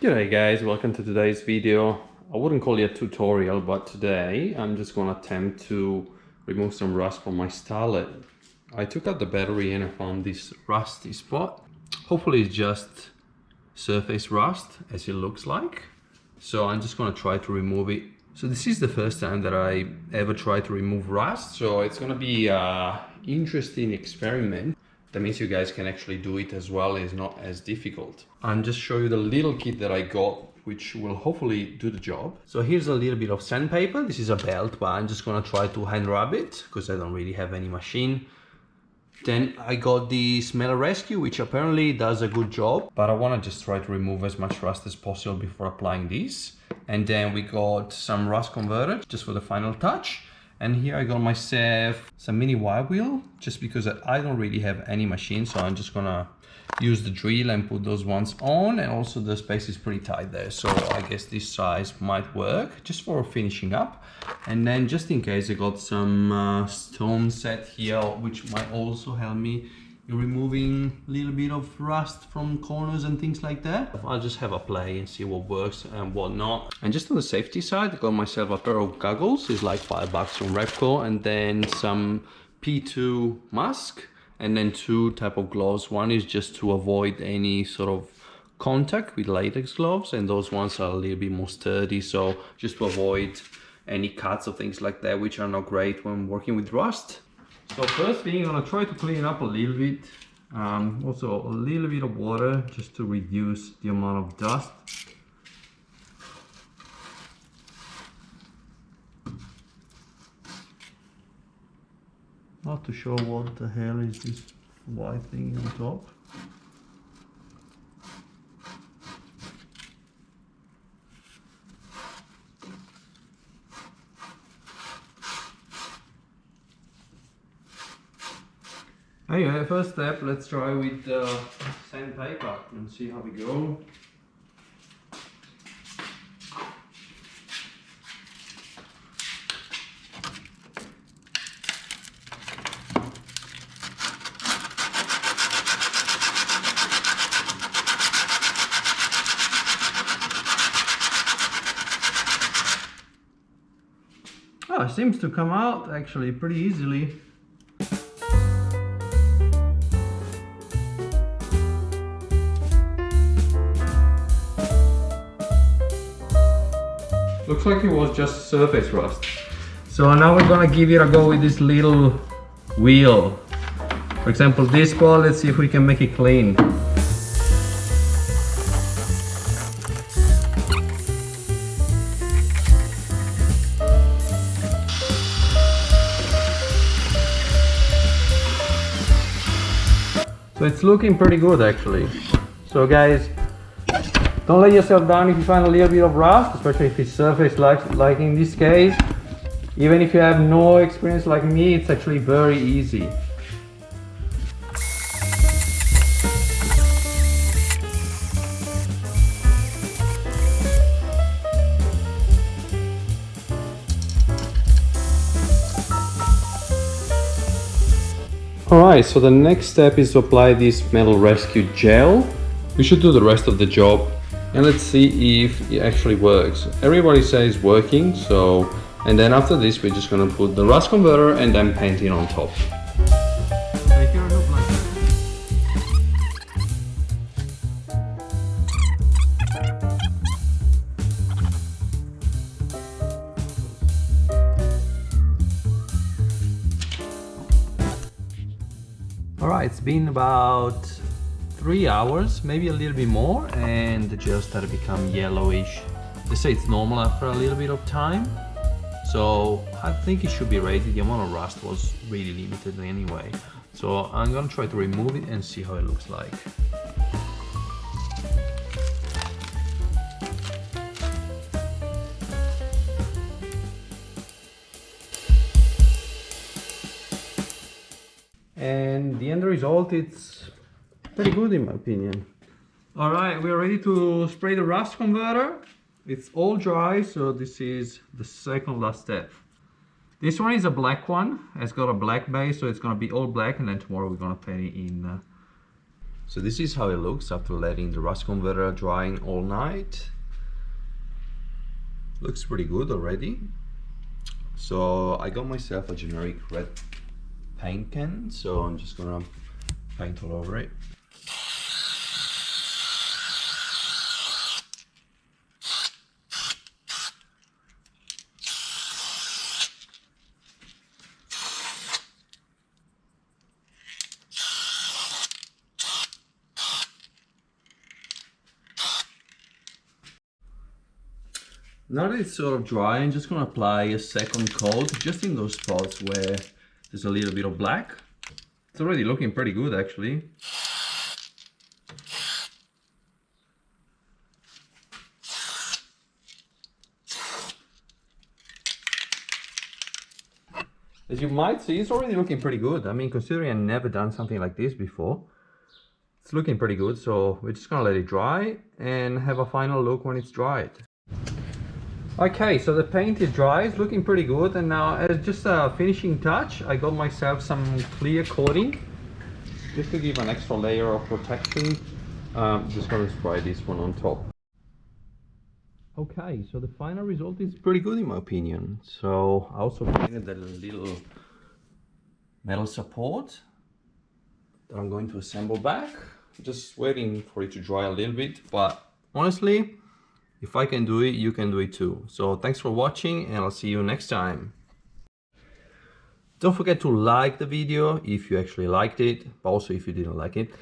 G'day guys, welcome to today's video. I wouldn't call it a tutorial, but today I'm just going to attempt to remove some rust from my Starlet. I took out the battery and I found this rusty spot. Hopefully it's just surface rust as it looks like. So I'm just going to try to remove it. So this is the first time that I ever tried to remove rust, so it's going to be an interesting experiment. That means you guys can actually do it as well. It's not as difficult. I'm just show you the little kit that I got, which will hopefully do the job. So here's a little bit of sandpaper. This is a belt, but I'm just gonna try to hand rub it because I don't really have any machine. Then I got the Smell Rescue, which apparently does a good job, but I want to just try to remove as much rust as possible before applying this. And then we got some rust converter just for the final touch. And here I got myself some mini wire wheel, just because I don't really have any machine, so I'm just gonna use the drill and put those ones on. And also the space is pretty tight there, so I guess this size might work just for finishing up. And then just in case, I got some stone set here, which might also help me in removing a little bit of rust from corners and things like that. I'll just have a play and see what works and what not. And just on the safety side, I got myself a pair of goggles. It's like $5 from Repco, and then some P2 mask, and then two type of gloves. One is just to avoid any sort of contact with latex gloves, and those ones are a little bit more sturdy, so just to avoid any cuts or things like that, which are not great when working with rust. So first thing, I'm gonna try to clean up a little bit. Also a little bit of water just to reduce the amount of dust. Not too sure what the hell is this white thing on top. Anyway, first step, let's try with sandpaper and see how we go. Oh, it seems to come out actually pretty easily. Looks like it was just surface rust. So now we're gonna give it a go with this little wheel. For example, this spot, let's see if we can make it clean. So it's looking pretty good actually. So guys, don't let yourself down if you find a little bit of rust, especially if it's surface like in this case. Even if you have no experience like me, it's actually very easy. Alright, so the next step is to apply this Metal Rescue gel. We should do the rest of the job. And let's see if it actually works. Everybody says it's working, so, and then after this we're just gonna put the rust converter and then paint it on top. Alright, it's been about 3 hours, maybe a little bit more, and the gel started to become yellowish. They say it's normal after a little bit of time, so I think it should be ready. The amount of rust was really limited anyway, so I'm gonna try to remove it and see how it looks like. And the end result, it's pretty good in my opinion. All right, we are ready to spray the rust converter. It's all dry, so this is the second last step. This one is a black one. It's got a black base, so it's gonna be all black, and then tomorrow we're gonna paint it in So this is how it looks after letting the rust converter drying all night. Looks pretty good already. So I got myself a generic red paint can, so I'm just gonna paint all over it. Now that it's sort of dry, I'm just going to apply a second coat just in those spots where there's a little bit of black. It's already looking pretty good actually. As you might see, it's already looking pretty good. I mean, considering I've never done something like this before, it's looking pretty good. So we're just going to let it dry and have a final look when it's dried. Okay, so the paint is dry, it's looking pretty good, and now as just a finishing touch, I got myself some clear coating just to give an extra layer of protection. Just gonna spray this one on top. Okay, so the final result is pretty good in my opinion. So I also painted the little metal support that I'm going to assemble back. Just waiting for it to dry a little bit, but honestly, if I can do it, you can do it too. So thanks for watching and I'll see you next time. Don't forget to like the video if you actually liked it, but also if you didn't like it.